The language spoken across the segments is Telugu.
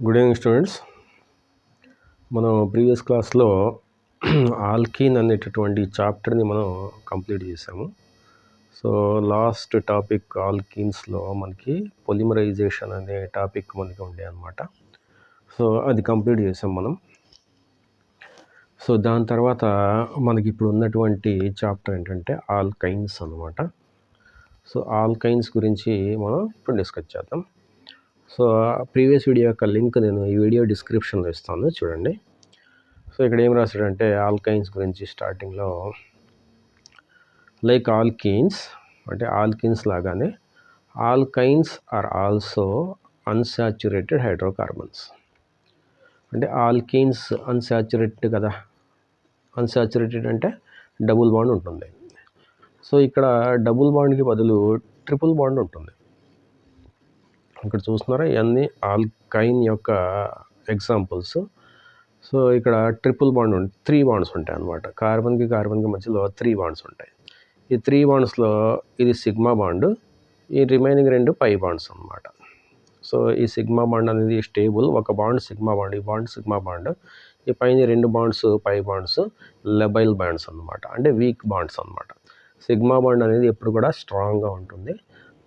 Good evening students. మనం ప్రీవియస్ క్లాస్లో ఆల్కీన్ అనేటటువంటి చాప్టర్ని మనం కంప్లీట్ చేసాము. సో లాస్ట్ టాపిక్ ఆల్కీన్స్లో మనకి పొలిమరైజేషన్ అనే టాపిక్ మనకి ఉండే అనమాట. సో అది కంప్లీట్ చేసాం మనం. సో దాని తర్వాత మనకి ఇప్పుడు ఉన్నటువంటి చాప్టర్ ఏంటంటే ఆల్కైన్స్ అనమాట. సో ఆల్కైన్స్ గురించి మనం ఇప్పుడు డిస్కస్ చేద్దాం. సో ప్రీవియస్ వీడియో యొక్క లింక్ నేను ఈ వీడియో డిస్క్రిప్షన్లో ఇస్తాను, చూడండి. సో ఇక్కడ ఏం రాశాడంటే ఆల్కైన్స్ గురించి స్టార్టింగ్లో లైక్ ఆల్కీన్స్ అంటే ఆల్కీన్స్ లాగానే alkynes are also unsaturated hydrocarbons. అంటే ఆల్కీన్స్ అన్సాచురేటెడ్ కదా, అన్సాచురేటెడ్ అంటే డబుల్ బాండ్ ఉంటుంది. సో ఇక్కడ డబుల్ బాండ్కి బదులు ట్రిపుల్ బాండ్ ఉంటుంది. ఇక్కడ చూస్తున్నారా ఇవన్నీ ఆల్కైన్ యొక్క ఎగ్జాంపుల్స్. సో ఇక్కడ ట్రిపుల్ బాండ్ ఉంటుంది, 3 బాండ్స్ ఉంటాయి అన్నమాట. కార్బన్కి మధ్యలో 3 బాండ్స్ ఉంటాయి. ఈ 3 బాండ్స్లో ఇది సిగ్మా బాండ్, ఈ రిమైనింగ్ 2 పై బాండ్స్ అన్నమాట. సో ఈ సిగ్మా బాండ్ అనేది స్టేబుల్, ఒక బాండ్ సిగ్మా బాండ్, ఈ బాండ్ సిగ్మా బాండ్, ఈ పైన 2 bonds pi bonds labile bonds అన్నమాట, అంటే వీక్ బాండ్స్ అన్నమాట. సిగ్మా బాండ్ అనేది ఎప్పుడు కూడా స్ట్రాంగ్గా ఉంటుంది,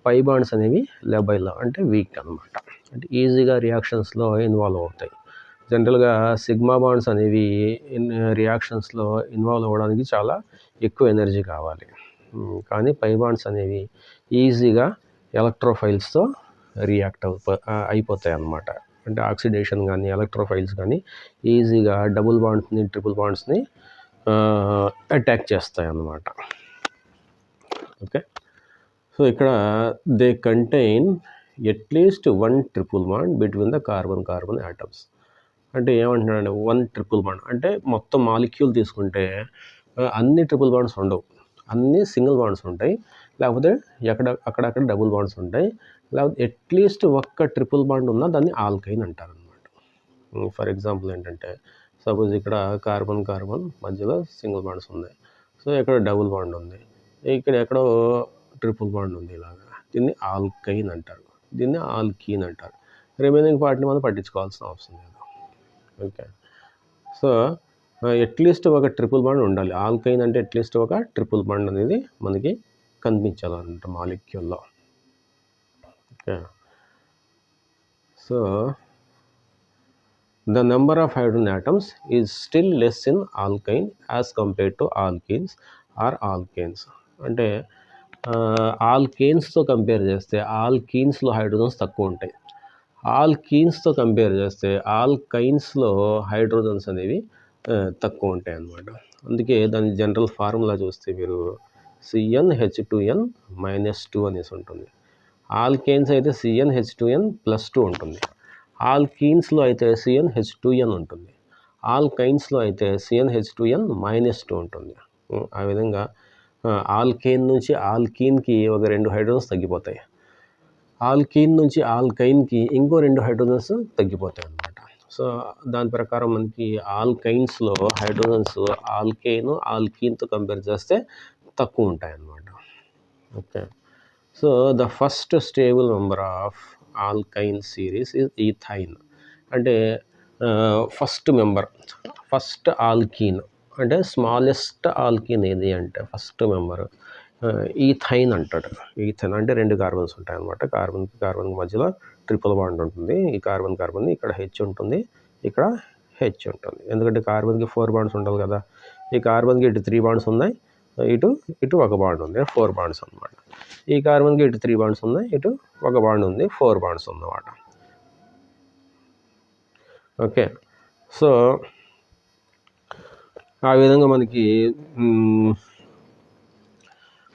పై బాండ్స్ అనేవి లెబైల్ అంటే వీక్ అన్నమాట, అంటే ఈజీగా రియాక్షన్స్లో ఇన్వాల్వ్ అవుతాయి. జనరల్గా సిగ్మా బాండ్స్ అనేవి రియాక్షన్స్లో ఇన్వాల్వ్ అవ్వడానికి చాలా ఎక్కువ ఎనర్జీ కావాలి, కానీ పై బాండ్స్ అనేవి ఈజీగా ఎలక్ట్రోఫైల్స్తో రియాక్ట్ అయిపోతాయి అన్నమాట. అంటే ఆక్సిడేషన్ కానీ ఎలక్ట్రోఫైల్స్ కానీ ఈజీగా డబుల్ బాండ్స్ని ట్రిపుల్ బాండ్స్ని అటాక్ చేస్తాయి అన్నమాట. ఓకే, సో ఇక్కడ they contain at least 1 triple bond between the carbon atoms. అంటే ఏమంటున్నాడు, 1 ట్రిపుల్ బాండ్ అంటే మొత్తం మాలిక్యూల్ తీసుకుంటే అన్ని ట్రిపుల్ బాండ్స్ ఉండవు, అన్ని సింగిల్ బాండ్స్ ఉంటాయి, లేకపోతే అక్కడక్కడ డబుల్ బాండ్స్ ఉంటాయి, లేకపోతే అట్లీస్ట్ ఒక్క ట్రిపుల్ బాండ్ ఉన్నా దాన్ని ఆల్కైన్ అంటారు అనమాట. ఫర్ ఎగ్జాంపుల్ ఏంటంటే సపోజ్ ఇక్కడ కార్బన్ మధ్యలో సింగిల్ బాండ్స్ ఉన్నాయి, సో ఇక్కడ డబుల్ బాండ్ ఉంది, ఇక్కడ ఎక్కడో ట్రిపుల్ బాండ్ ఉంది, ఇలాగా దీన్ని ఆల్కైన్ అంటారు, దీన్ని ఆల్కీన్ అంటారు. రిమైనింగ్ పార్ట్ని మనం పట్టించుకోవాల్సిన అవసరం లేదు. ఓకే, సో అట్లీస్ట్ ఒక ట్రిపుల్ బాండ్ ఉండాలి. ఆల్కైన్ అంటే అట్లీస్ట్ ఒక ట్రిపుల్ బాండ్ అనేది మనకి కనిపించాలన్నమాట మాలిక్యూల్లో. Okay, so the number of hydrogen atoms is still less in alkyne as compared to alkenes or alkanes. అంటే ఆల్కేన్స్తో కంపేర్ చేస్తే ఆల్కీన్స్లో హైడ్రోజన్స్ తక్కువ ఉంటాయి, ఆల్కీన్స్తో కంపేర్ చేస్తే ఆల్కైన్స్లో హైడ్రోజన్స్ అనేవి తక్కువ ఉంటాయి అన్నమాట. అందుకే దాని జనరల్ ఫార్ములా చూస్తే మీరు CnH2n-2 అనేసి ఉంటుంది. ఆల్కేన్స్ అయితే CnH2n+2 ఉంటుంది, ఆల్కీన్స్లో అయితే CnH2n ఉంటుంది, ఆల్కైన్స్లో అయితే CnH2n-2 ఉంటుంది. ఆ విధంగా ఆల్కేన్ నుంచి ఆల్కీన్కి ఒక 2 హైడ్రోజన్స్ తగ్గిపోతాయి, ఆల్కీన్ నుంచి ఆల్కైన్కి ఇంకో 2 హైడ్రోజన్స్ తగ్గిపోతాయి అన్నమాట. సో దాని ప్రకారం మనకి ఆల్కైన్స్లో హైడ్రోజన్స్ ఆల్కీన్తో కంపేర్ చేస్తే తక్కువ ఉంటాయి అన్నమాట. Okay, so the first stable member of alkyne series is ethyne. అంటే ఫస్ట్ ఆల్కీన్ అంటే స్మాలెస్ట్ ఆల్కీన్ ఏది అంటే ఫస్ట్ మెంబర్ ఈథైన్ అంటాడు. ఈథైన్ అంటే 2 కార్బన్స్ ఉంటాయి అన్నమాట, కార్బన్కి మధ్యలో ట్రిపుల్ బాండ్ ఉంటుంది, ఈ కార్బన్ ఇక్కడ హెచ్ ఉంటుంది, ఇక్కడ హెచ్ ఉంటుంది, ఎందుకంటే కార్బన్కి 4 బాండ్స్ ఉండాలి కదా. ఈ కార్బన్కి ఇటు 3 బాండ్స్ ఉన్నాయి, ఇటు ఒక బాండ్ ఉంది, 4 బాండ్స్ అన్నమాట. ఈ కార్బన్కి ఇటు 3 బాండ్స్ ఉన్నాయి, ఇటు ఒక బాండ్ ఉంది, 4 బాండ్స్ అన్నమాట. ఓకే, సో ఆ విధంగా మనకి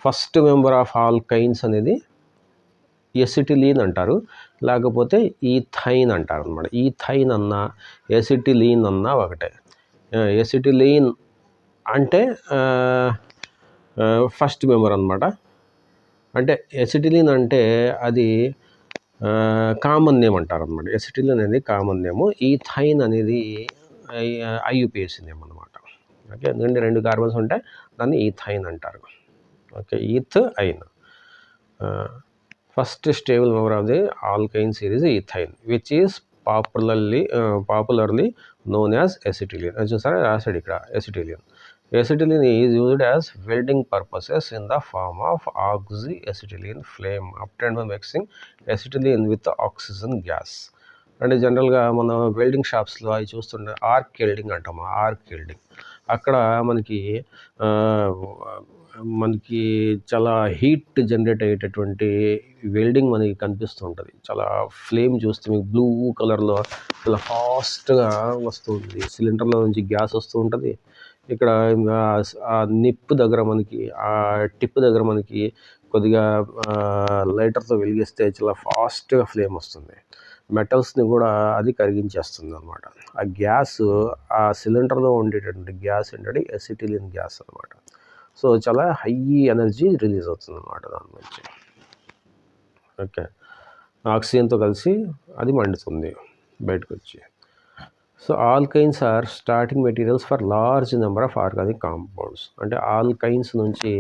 ఫస్ట్ మెంబర్ ఆఫ్ ఆల్కైన్స్ అనేది ఎసిటిలీన్ అంటారు, లేకపోతే ఈథైన్ అంటారు అనమాట. ఈథైన్ అన్నా ఎసిటిలీన్ అన్నా ఒకటే. ఎసిటిలీన్ అంటే ఫస్ట్ మెంబర్ అనమాట. అంటే ఎసిటిలీన్ అంటే అది కామన్ నేమ్ అంటారు అనమాట. ఎసిటిలీన్ అనేది కామన్ నేము, ఈథైన్ అనేది IUPAC నేమ్ అనమాట. ఓకే, ఎందుకంటే 2 కార్బన్స్ ఉంటే దాన్ని ఈథైన్ అంటారు. Okay, ethyne. First stable member of the alkyne series ethyne which is popularly known as acetylene. అది చూసారా యాసిడ్ ఇక్కడ acetylene. Acetylene is used as welding purposes in the form of oxyacetylene flame obtained by mixing acetylene with oxygen gas. అంటే జనరల్గా మన వెల్డింగ్ షాప్స్లో అవి చూస్తుంటే ఆర్క్ వెల్డింగ్ అంటాము. ఆర్క్ వెల్డింగ్ అక్కడ మనకి చాలా హీట్ జనరేట్ అయ్యేటటువంటి వెల్డింగ్ మనకి కనిపిస్తూ ఉంటుంది. చాలా ఫ్లేమ్ చూస్తే మీకు బ్లూ కలర్లో చాలా ఫాస్ట్గా వస్తుంది. సిలిండర్లో నుంచి గ్యాస్ వస్తూ ఉంటుంది. ఇక్కడ ఆ నిప్పు దగ్గర మనకి ఆ టిప్ దగ్గర మనకి కొద్దిగా లైటర్తో వెలిగిస్తే చాలా ఫాస్ట్గా ఫ్లేమ్ వస్తుంది. మెటల్స్ని కూడా అది కరిగించేస్తుంది అనమాట. ఆ గ్యాస్ ఆ సిలిండర్లో ఉండేటటువంటి గ్యాస్ ఏంటంటే ఎసిటిలిన్ గ్యాస్ అనమాట. సో చాలా హై ఎనర్జీ రిలీజ్ అవుతుంది అనమాట దాని నుంచి. ఓకే, ఆక్సిజన్తో కలిసి అది మండుతుంది బయటకు వచ్చి. So alkynes are starting materials for large number of organic compounds. అంటే ఆల్కైన్స్ నుంచి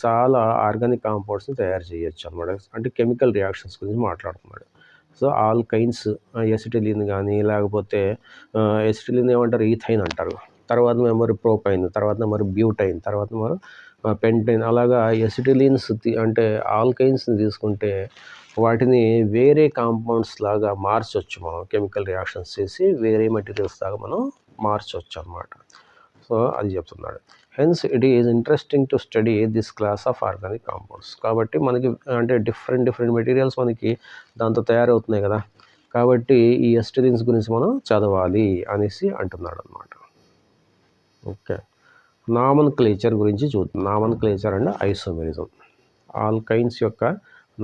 చాలా ఆర్గానిక్ కాంపౌండ్స్ని తయారు చేయొచ్చు అనమాట. అంటే కెమికల్ రియాక్షన్స్ గురించి మాట్లాడుతున్నాడు. సో ఆల్కైన్స్ ఎసిటిలిన్ కానీ లేకపోతే ఎసిటిలిన్ ఏమంటారు ఈథైన్ అంటారు, తర్వాత మరి ప్రోపైన్, తర్వాత మరి బ్యూటైన్, తర్వాత మరి పెంటైన్. అలాగా ఎసిటిలిన్స్ అంటే ఆల్కైన్స్ని తీసుకుంటే వాటిని వేరే కాంపౌండ్స్ లాగా మార్చవచ్చు మనం. కెమికల్ రియాక్షన్స్ చేసి వేరే మెటీరియల్స్ లాగా మనం మార్చవచ్చు అనమాట. సో అది చెప్తున్నాడు. Hence it is interesting to study this class of organic compounds. కాబట్టి మనకి అంటే డిఫరెంట్ మెటీరియల్స్ మనకి దాంతో తయారవుతున్నాయి కదా, కాబట్టి ఈ ఎసిటిలిన్స్ గురించి మనం చదవాలి అనేసి అంటున్నాడు అనమాట. ఓకే, నామన్క్లేచర్ గురించి చూద్దాం. నామన్క్లేచర్ అండ్ ఐసోమెరిజం. ఆల్కైన్స్ యొక్క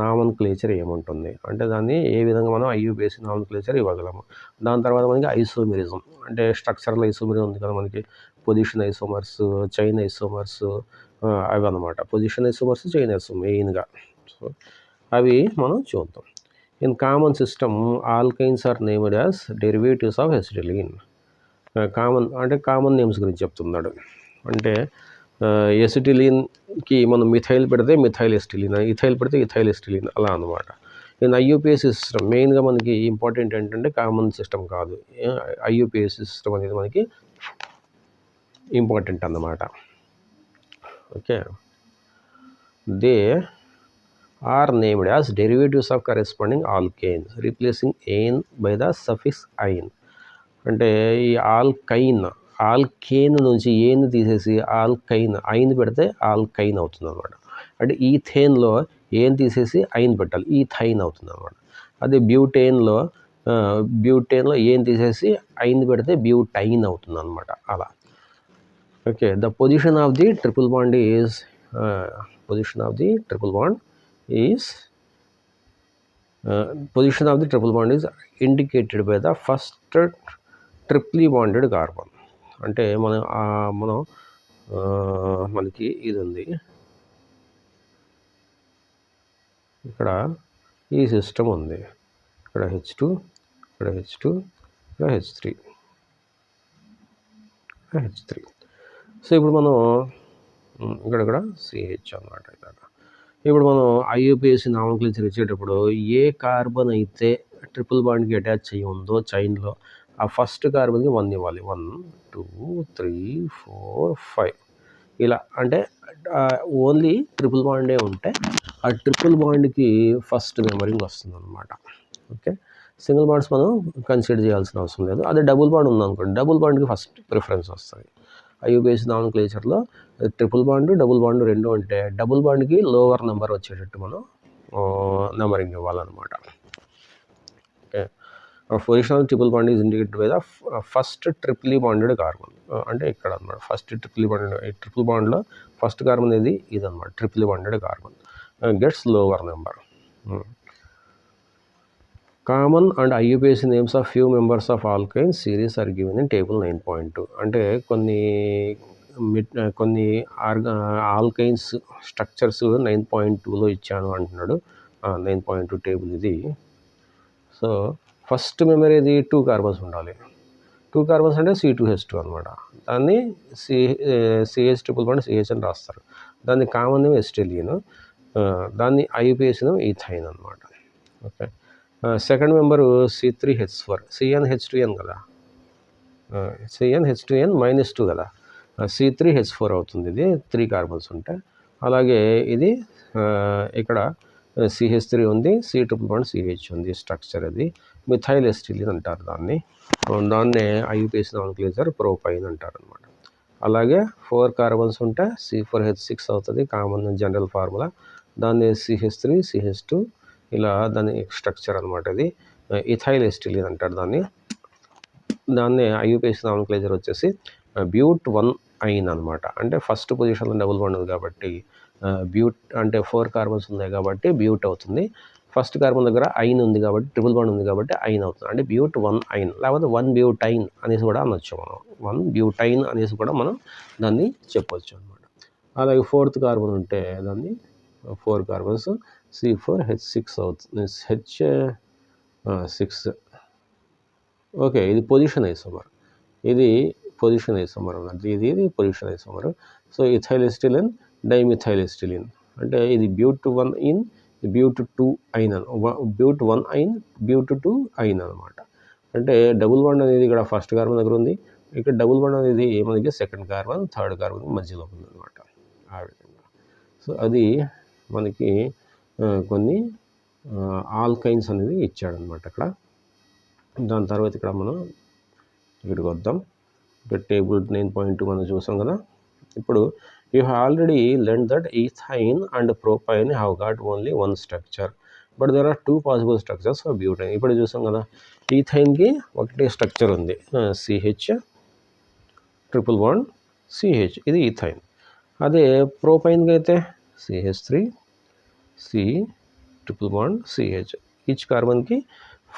నామన్క్లేచర్ ఏముంటుంది అంటే దాన్ని ఏ విధంగా మనం IUPAC నామన్క్లేచర్ ఇవ్వగలము. దాని తర్వాత మనకి ఐసోమెరిజం అంటే స్ట్రక్చరల్ ఐసోమెరిజం ఉంది కదా మనకి. పొజిషన్ ఐసోమర్స్, చైన్ ఐసోమర్స్ అవి అన్నమాట. పొజిషన్ ఐసోమర్స్, చైన్ ఐసోమర్ మెయిన్గా. సో అవి మనం చూద్దాం. In common system alkynes are named as derivatives of acetylene. Common names గురించి చెప్తున్నాడు. అంటే ఎసిటిలిన్కి మనం మిథైల్ పెడితే మిథైల్ ఎసిటిలిన్, ఇథైల్ పెడితే ఇథైల్ ఎసిటిలిన్ అలా అనమాట. ఇన్ IUPAC సిస్టమ్ మెయిన్గా మనకి ఇంపార్టెంట్ ఏంటంటే కామన్ సిస్టమ్ కాదు, IUPAC సిస్టమ్ అనేది మనకి ఇంపార్టెంట్ అన్నమాట. Okay, they are named as derivatives of corresponding alkanes replacing ane by the suffix ఐన్. అంటే ఈ ఆల్కేన్ నుంచి ఏని తీసేసి ఆల్కైన్ ఐన్ పెడితే ఆల్కైన్ అవుతుంది అనమాట. అంటే ఈథేన్లో ఏం తీసేసి ఐన్ పెట్టాలి, ఈథైన్ అవుతుంది అనమాట. అదే బ్యూటేన్లో ఏం తీసేసి ఐన్ పెడితే బ్యూటైన్ అవుతుంది అనమాట అలా. Okay, the position of the triple bond is indicated by the first triply bonded carbon. అంటే మనకి ఇది ఉంది ఇక్కడ, ఈ సిస్టమ్ ఉంది. ఇక్కడ H2, ఇక్కడ H2, ఇక్కడ H3. సో ఇప్పుడు మనం ఇక్కడ CH అన్నమాట. ఇప్పుడు మనం IUPAC నామన్క్లేచర్ ఇచ్చేటప్పుడు ఏ కార్బన్ అయితే ట్రిపుల్ బాండ్కి అటాచ్ అయ్యి ఉందో చైన్లో ఆ ఫస్ట్ కార్బన్కి 1 ఇవ్వాలి. 1 2 3 4 5 ఇలా. అంటే ఓన్లీ ట్రిపుల్ బాండే ఉంటే ఆ ట్రిపుల్ బాండ్కి ఫస్ట్ నెంబరింగ్ వస్తుంది అనమాట. ఓకే, సింగిల్ బాండ్స్ మనం కన్సిడర్ చేయాల్సిన అవసరం లేదు. అదే డబుల్ బాండ్ ఉందనుకోండి, డబుల్ బాండ్కి ఫస్ట్ ప్రిఫరెన్స్ వస్తుంది. IUPAC నామన్క్లేచర్లో ట్రిపుల్ బాండ్, డబుల్ బాండ్ రెండు అంటే డబుల్ బాండ్కి లోవర్ నెంబర్ వచ్చేటట్టు మనం నెంబరింగ్ ఇవ్వాలన్నమాట. Okay, position of triple bond is indicated by the first triply bonded carbon. అంటే ఇక్కడ అనమాట ఫస్ట్ ట్రిపుల్ బాండ్లో ఫస్ట్ కార్బన్ ఇది అనమాట. Triply bonded carbon gets lower number. Common and IUPAC names of few members of alkyne series are given in table 9.2. అంటే కొన్ని ఆల్కైన్స్ స్ట్రక్చర్స్ 9.2లో ఇచ్చాను అంటున్నాడు. 9.2 టేబుల్ ఇది. సో ఫస్ట్ మెంబర్ ఇది 2 కార్బన్స్ ఉండాలి. 2 కార్బన్స్ అంటే C2H2 అనమాట. దాన్ని CH ట్రిపుల్ బాండ్ CH అని రాస్తారు. దాన్ని కామన్ నేమ్ ఎసిటిలిన్, దాన్ని IUPAC నేమ్ ఈథైన్ అనమాట. Okay, second member C3H4 CnH2n కదా, CnH2n -2 కదా, C3H4 అవుతుంది. ఇది 3 కార్బన్స్ ఉంటాయి. అలాగే ఇది ఇక్కడ CH3 ఉంది, C111CH ఉంది స్ట్రక్చర్. అది మిథైల్ ఎస్టిలిన్ అంటారు దాన్ని. దాన్నే IUPAC నామెన్క్లేచర్ ప్రోపైన్ అంటారు అనమాట. అలాగే 4 కార్బన్స్ ఉంటే C4H6 అవుతుంది, కామన్ జనరల్ ఫార్ములా. దాన్ని CH3 CH2 ఇలా దాని స్ట్రక్చర్ అనమాట. ఇది ఇథైల్ ఎస్టిలిన్ అంటారు దాన్ని IUPAC నామెన్క్లేచర్ వచ్చేసి బ్యూట్-1-ఐన్ అనమాట. అంటే ఫస్ట్ పొజిషన్లో డబుల్ బాండ్ ఉంది కాబట్టి బ్యూట్ అంటే 4 కార్బన్స్ ఉన్నాయి కాబట్టి బ్యూట్ అవుతుంది. ఫస్ట్ కార్బన్ దగ్గర ఐన్ ఉంది కాబట్టి ట్రిపుల్ బాండ్ ఉంది కాబట్టి ఐన్ అవుతుంది. అంటే బ్యూట్-1-ఐన్ లేకపోతే 1-బ్యూటైన్ అనేసి కూడా అనొచ్చు మనం. 1-బ్యూటైన్ అనేసి కూడా మనం దాన్ని చెప్పొచ్చు అనమాట. అలాగే 4th కార్బన్ ఉంటే దాన్ని 4 కార్బన్స్ C4H6 అవుతుంది, H6. ఓకే, ఇది పొజిషన్ ఐసోమర్, ఇది పొజిషన్ ఐసోమర్ అన్నది. ఇది position isomer. So ethyl acetylene dimethyl acetylene అంటే ఇది బ్యూట్-1-ఇన్ బ్యూట్-2-ఐన్ బ్యూట్-1-ఐన్ బ్యూట్-2-ఐన్ అనమాట. అంటే డబుల్ బాండ్ అనేది ఇక్కడ ఫస్ట్ కార్బన్ దగ్గర ఉంది, ఇక్కడ డబుల్ బాండ్ అనేది మనకి సెకండ్ కార్బన్ థర్డ్ కార్బన్ మధ్యలో ఉంది అనమాట. ఆ విధంగా. సో అది మనకి కొన్ని ఆల్కైన్స్ అనేది ఇచ్చాడనమాట అక్కడ. దాని తర్వాత ఇక్కడ మనం ఇక్కడికి వద్దాం. ఇక్కడ టేబుల్ 9.2 మనం చూసాం కదా. ఇప్పుడు you have already learnt that ethyne and propyne have got only 1 structure but there are 2 possible structures for butyne. ఇప్పుడు చూసాం కదా, ఈథైన్కి ఒకటే స్ట్రక్చర్ ఉంది, CH ట్రిపుల్ బాండ్ CH, ఇది ఈథైన్. అదే ప్రోపైన్కి అయితే CH3 C triple bond CH. Each కార్బన్కి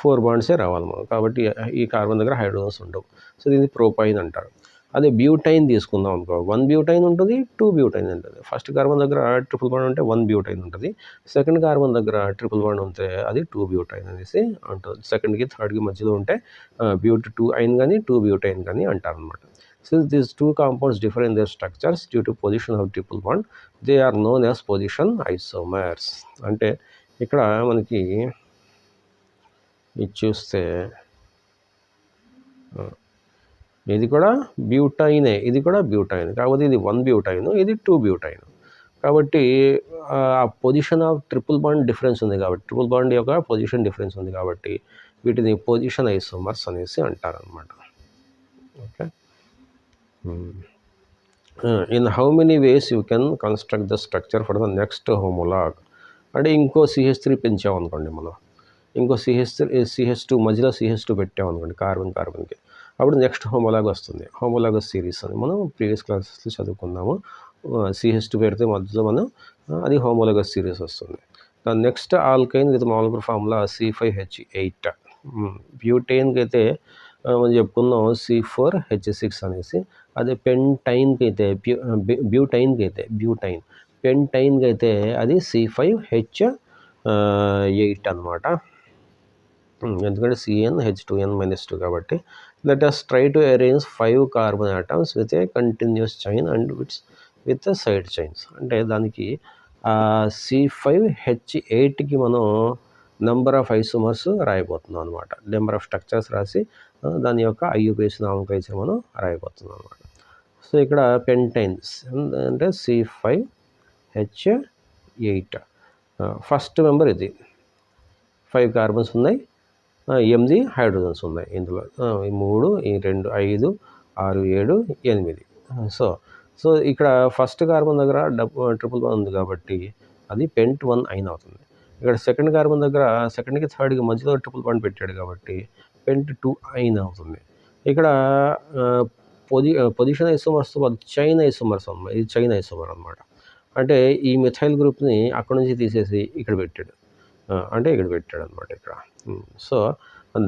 4 బాండ్సే రావాలి మనం, కాబట్టి ఈ కార్బన్ దగ్గర హైడ్రోజన్స్ ఉండవు. సో దీన్ని ప్రోపైన్ అంటారు. అదే బ్యూటైన్ తీసుకుందాం అనుకో, 1 బ్యూటైన్ ఉంటుంది, 2 బ్యూటైన్ ఉంటుంది. ఫస్ట్ కార్బన్ దగ్గర ట్రిపుల్ బాండ్ ఉంటే 1 బ్యూటైన్ ఉంటుంది, సెకండ్ కార్బన్ దగ్గర ట్రిపుల్ బాండ్ ఉంటే అది 2 బ్యూటైన్ అనేసి ఉంటుంది. సెకండ్కి థర్డ్కి మధ్యలో ఉంటే బ్యూట్-2-ఐన్ కానీ 2 బ్యూటైన్ కానీ అంటారు అనమాట. Since these two compounds differ in their structures due to position of triple bond, they are known as position isomers. అంటే ఇక్కడ మనకి ఇది చూస్తే ఇది కూడా బ్యూటైనే, ఇది కూడా బ్యూటైన్, కాకపోతే ఇది 1 బ్యూటైన్, ఇది 2 బ్యూటైన్. కాబట్టి ఆ position of triple bond difference ఉంది కాబట్టి, ట్రిపుల్ బాండ్ యొక్క పొజిషన్ డిఫరెన్స్ ఉంది కాబట్టి వీటిని పొజిషన్ ఐసోమర్స్ అనేసి అంటారనమాట. Okay. In how many ways you can construct the structure for the next homologue. అంటే ఇంకో CH3 పెంచామనుకోండి మనం, ఇంకో CH2 మధ్యలో CH2 పెట్టామనుకోండి కార్బన్కి, అప్పుడు నెక్స్ట్ హోమోలాగ్ వస్తుంది. హోమోలాగస్ సిరీస్ అని మనం ప్రీవియస్ క్లాసెస్లో చదువుకున్నాము. CH2 పెడితే మధ్యలో మనం అది హోమోలాగస్ సిరీస్ వస్తుంది. The next ఆల్కైన్ with molecular formula C5H8. బ్యూటైన్కి అయితే మనం చెప్పుకున్నాం C4H6 అనేసి. అదే పెంటైన్కి అయితే బ్యూటైన్ పెంటైన్కి అయితే అది C5H8 అనమాట. ఎందుకంటే CnH2n-2 కాబట్టి. Let us try to arrange 5 carbon atoms with a continuous chain and with side chains. అంటే దానికి C5H8కి మనం నెంబర్ ఆఫ్ ఐసోమర్స్ రాయబోతున్నాం అనమాట. నెంబర్ ఆఫ్ స్ట్రక్చర్స్ రాసి దాని యొక్క IUPAC నామెన్క్లేచర్ మనం రాయబోతున్నాం అనమాట. సో ఇక్కడ పెంటైన్స్ అంటే C5H8 ఫస్ట్ మెంబర్. ఇది 5 కార్బన్స్ ఉన్నాయి, 8 హైడ్రోజన్స్ ఉన్నాయి ఇందులో. 3 2 5 6 7 8. సో ఇక్కడ ఫస్ట్ కార్బన్ దగ్గర ట్రిపుల్ బాండ్ ఉంది కాబట్టి అది పెంట్-1-ఐన్ అవుతుంది. ఇక్కడ సెకండ్ కార్బన్ దగ్గర సెకండ్కి థర్డ్కి మధ్యలో ట్రిపుల్ బాండ్ పెట్టాడు కాబట్టి పెంట్-2-ఐన్ అవుతుంది. ఇక్కడ పొజిషన్ ఐసోమర్స్ చైన్ ఐసోమర్స్ అన్నమాట. ఇది చైన్ ఐసోమర్ అనమాట. అంటే ఈ మిథైల్ గ్రూప్ని అక్కడ నుంచి తీసేసి ఇక్కడ పెట్టాడు, అంటే ఇక్కడ పెట్టాడు అనమాట ఇక్కడ. సో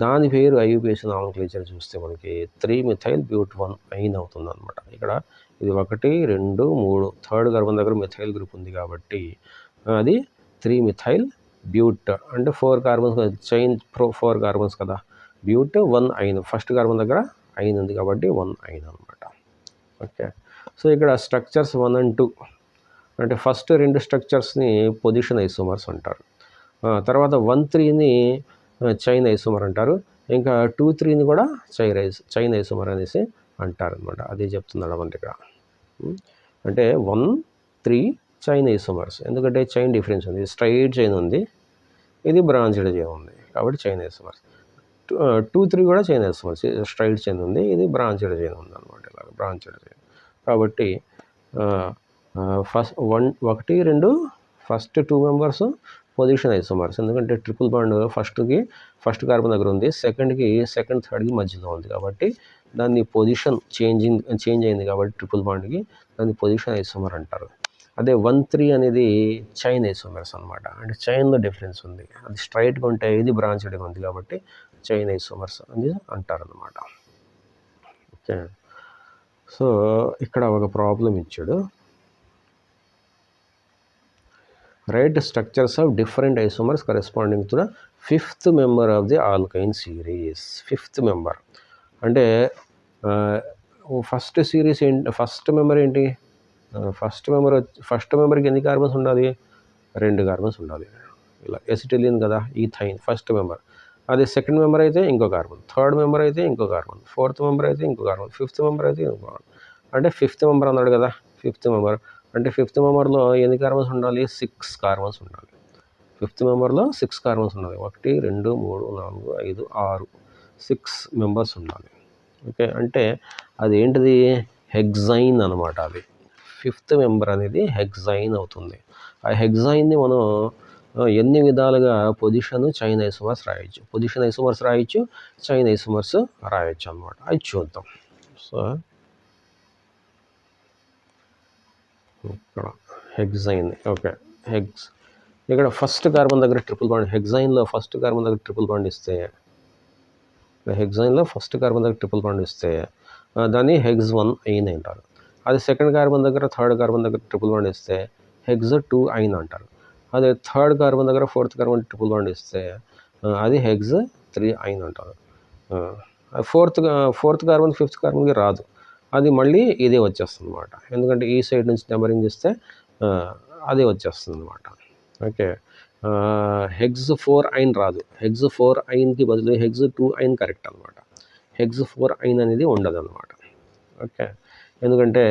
దాని పేరు IUPAC నామెన్క్లేచర్ చూస్తే మనకి 3-మిథైల్ బ్యూట్-1-ఐన్ అవుతుంది అనమాట. ఇక్కడ ఇది 1 2 3 థర్డ్ కార్బన్ దగ్గర మిథైల్ గ్రూప్ ఉంది కాబట్టి అది 3-మిథైల్ బ్యూట్. అంటే 4 కార్బన్స్ చైన్ 4 కార్బన్స్ కదా, బ్యూట్-1-ఐన్. ఫస్ట్ కార్బన్ దగ్గర ఐన్ ఉంది కాబట్టి 1-ఐన్ అనమాట. ఓకే. సో ఇక్కడ స్ట్రక్చర్స్ 1 and 2 అంటే ఫస్ట్ 2 స్ట్రక్చర్స్ని పొజిషన్ ఐసోమర్స్ అంటారు. తర్వాత 1-3ని చైన్ ఐసోమర్ అంటారు. ఇంకా 2, 3ని కూడా చైన్ ఐసోమర్ అనేసి అంటారు అనమాట. అదే చెప్తున్నాడు మనకి ఇక్కడ. అంటే 1, 3 చైన్ ఐసోమర్స్. ఎందుకంటే చైన్ డిఫరెన్స్ ఉంది. స్ట్రైట్ చైన్ ఉంది, ఇది బ్రాంచ్డ్ చైన్ ఉంది కాబట్టి చైన్ ఐసోమర్స్. 2, 3 కూడా చైన్ ఐసోమర్స్. స్ట్రైట్ చైన్ ఉంది, ఇది బ్రాంచ్డ్ చైన్ ఉంది అనమాట. ఇలాగ బ్రాంచ్డ్ చైన్ కాబట్టి first 1, 2 first 2 members position isomers. ఎందుకంటే ట్రిపుల్ బాండ్ ఫస్ట్ కార్బన్ దగ్గర ఉంది, సెకండ్ థర్డ్కి మధ్యలో ఉంది కాబట్టి దాన్ని పొజిషన్ చేంజ్ అయింది కాబట్టి ట్రిపుల్ బాండ్కి దాన్ని పొజిషన్ ఐసోమర్ అంటారు. అదే 1, 3 అనేది చైన్ ఐసోమర్స్ అనమాట. అంటే చైన్లో డిఫరెన్స్ ఉంది, అది స్ట్రైట్గా ఉంటే ఇది బ్రాంచ్డ్గా ఉంది కాబట్టి చైన్ ఐసోమర్స్ అని అంటారు అనమాట. ఓకే, సో ఇక్కడ ఒక ప్రాబ్లం ఇచ్చాడు. Right structures of different isomers corresponding to the 5th member of the alkyne series. 5th member అంటే ఫస్ట్ సిరీస్ ఏంటి, ఫస్ట్ మెంబర్ ఏంటి, ఫస్ట్ మెంబర్కి ఎన్ని కార్బన్స్ ఉండాలి, 2 కార్బన్స్ ఉండాలి. ఇలా ఎసిటిలిన్ కదా, ఈథైన్ ఫస్ట్ మెంబర్. అదే సెకండ్ మెంబర్ అయితే ఇంకో కార్బన్, థర్డ్ మెంబర్ అయితే ఇంకో కార్బన్, 4th మెంబర్ అయితే ఇంకో కార్బన్, 5th మెంబర్ అయితే ఇంకో కార్బన్. అంటే 5th మెంబర్ అన్నాడు కదా, 5th మెంబర్ అంటే 5th మెంబర్లో ఎన్ని కార్బన్స్ ఉండాలి, 6 కార్బన్స్ ఉండాలి. 5th మెంబర్లో 6 కార్బన్స్ ఉండాలి. 1, 2, 3, 4, 5, 6 6 మెంబర్స్ ఉండాలి. ఓకే, అంటే అది ఏంటిది, హెగ్జైన్ అనమాట. అది 5th మెంబర్ అనేది హెగ్జైన్ అవుతుంది. ఆ హెగ్జైన్ని మనం ఎన్ని విధాలుగా చైన్ ఐసోమర్స్ రాయొచ్చు, చైన్ ఐసోమర్స్ రాయొచ్చు అనమాట. అది చూద్దాం. సో ఇక్కడ హెగ్జైన్, ఓకే, ఇక్కడ ఫస్ట్ కార్బన్ దగ్గర ట్రిపుల్ బాండ్, హెగ్జైన్లో ఫస్ట్ కార్బన్ దగ్గర ట్రిపుల్ బాండ్ ఇస్తే, దాన్ని హెగ్జ్ 1 ఐన్ అంటారు. అది సెకండ్ కార్బన్ దగ్గర థర్డ్ కార్బన్ దగ్గర ట్రిపుల్ బాండ్ ఇస్తే హెగ్జ్ 2 ఐన్ అంటారు. అదే థర్డ్ కార్బన్ దగ్గర 4th కార్బన్ ట్రిపుల్ బాండ్ ఇస్తే అది హెగ్జ్ 3 ఐన్ అంటారు. ఫోర్త్ కార్బన్ 5th కార్బన్కి రాదు, అది మళ్ళీ ఇదే వచ్చేస్తుంది అనమాట. ఎందుకంటే ఈ సైడ్ నుంచి నెంబరింగ్ ఇస్తే అదే వచ్చేస్తుంది అనమాట. ఓకే, హెగ్జ్ 4 ఐన్ రాదు, హెగ్జ్ 4 ఐన్కి బదులు హెగ్జ్ 2 ఐన్ కరెక్ట్ అనమాట. హెగ్జ్ 4 ఐన్ అనేది ఉండదు అనమాట. ఓకే, ఎందుకంటే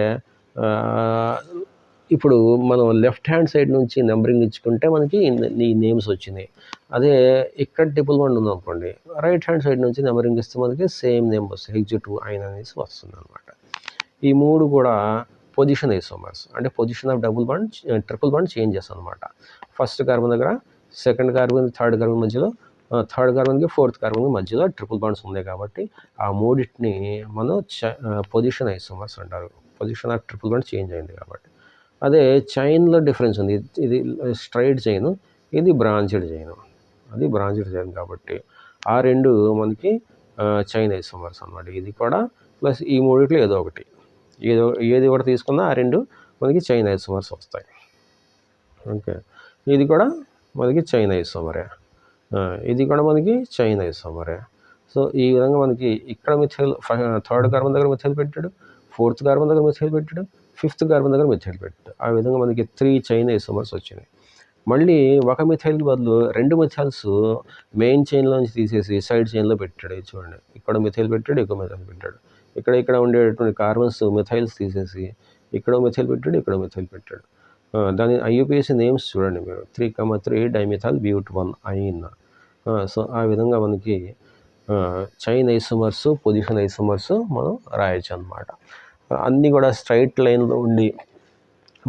ఇప్పుడు మనం లెఫ్ట్ హ్యాండ్ సైడ్ నుంచి నెంబరింగ్ ఇచ్చుకుంటే మనకి ఈ నేమ్స్ వచ్చినాయి. అదే ఇక్కడ ట్రిపుల్ బాండ్ ఉందనుకోండి, రైట్ హ్యాండ్ సైడ్ నుంచి నెంబరింగ్ ఇస్తే మనకి సేమ్ నేమ్ వస్తుంది, హెగ్జ్ 2 ఐన్ అనేసి వస్తుంది అనమాట. ఈ 3 కూడా పొజిషన్ ఐసోమర్స్. అంటే position of triple bond changes అనమాట. ఫస్ట్ కార్బన్ దగ్గర సెకండ్ కార్బన్ థర్డ్ కార్బన్ మధ్యలో, థర్డ్ కార్బన్కి 4th కార్బన్కి మధ్యలో ట్రిపుల్ బాండ్స్ ఉన్నాయి కాబట్టి ఆ మూడింటిని మనం పొజిషన్ ఐసోమర్స్ అంటారు. Position of triple bond change అయింది కాబట్టి. అదే చైన్లో డిఫరెన్స్ ఉంది, ఇది స్ట్రైట్ చైన్, ఇది బ్రాంచ్డ్ చైన్, అది బ్రాంచ్డ్ చైన్ కాబట్టి ఆ 2 మనకి చైన్ ఐసోమర్స్ అనమాట. ఇది కూడా ప్లస్ ఈ మూడిట్లో ఏదో ఒకటి, ఏది ఒకటి తీసుకున్నా ఆ 2 మనకి చైన్ ఐసోమర్స్ వస్తాయి. ఓకే, ఇది కూడా మనకి చైన్ ఐసోమరే, ఇది కూడా మనకి చైన్ ఐసోమరే. సో ఈ విధంగా మనకి ఇక్కడ థర్డ్ కార్బన్ దగ్గర మిథైల్ పెట్టాడు, 4th కార్బన్ దగ్గర మిథైల్ పెట్టాడు, 5th కార్బన్ దగ్గర మిథైల్ పెట్టాడు. ఆ విధంగా మనకి 3 చైన్ ఐసోమర్స్ వచ్చినాయి. మళ్ళీ ఒక మిథైల్కి బదులు 2 మిథైల్స్ మెయిన్ చైన్లోంచి తీసేసి సైడ్ చైన్లో పెట్టాడు. చూడండి, ఇక్కడ మిథైల్ పెట్టాడు, ఇక్కడ మిథైల్ పెట్టాడు. ఇక్కడ ఉండేటువంటి కార్బన్స్ మిథైల్స్ తీసేసి ఇక్కడ మిథైల్ పెట్టాడు, ఇక్కడ మిథైల్ పెట్టాడు. దాని IUPAC నేమ్స్ చూడండి మీరు, 3,3 డైమిథైల్ బ్యూట్ 1 ఐన్. సో ఆ విధంగా మనకి చైన్ ఐసోమర్స్, పొజిషన్ ఐసోమర్స్ మనం రాయొచ్చు అనమాట. అన్నీ కూడా స్ట్రైట్ లైన్లో ఉండి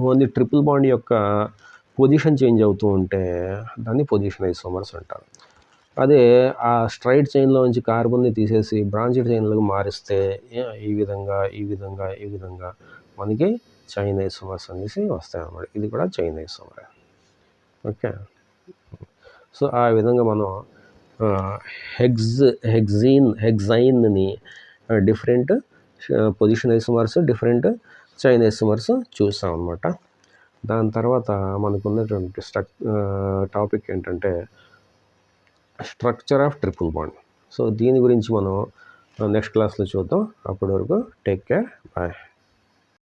ఓన్లీ ట్రిపుల్ బాండ్ యొక్క పొజిషన్ చేంజ్ అవుతూ ఉంటే దాన్ని పొజిషన్ ఐసోమర్స్ అంటారు. అదే ఆ స్ట్రైట్ చైన్లో నుంచి కార్బన్ని తీసేసి బ్రాంచ్డ్ చైన్లకు మారిస్తే ఈ విధంగా మనకి చైన్ ఐసోమర్స్ అనేసి వస్తాయి అన్నమాట. ఇది కూడా చైన్ ఐసోమర్. ఓకే, సో ఆ విధంగా మనం హెగ్జైన్ని different position isomers, different chain isomers చూస్తాం అన్నమాట. దాని తర్వాత మనకున్నటువంటి టాపిక్ ఏంటంటే structure of triple bond. So దీని గురించి మనం నెక్స్ట్ క్లాస్లో చూద్దాం. అప్పటి వరకు టేక్ కేర్, బాయ్.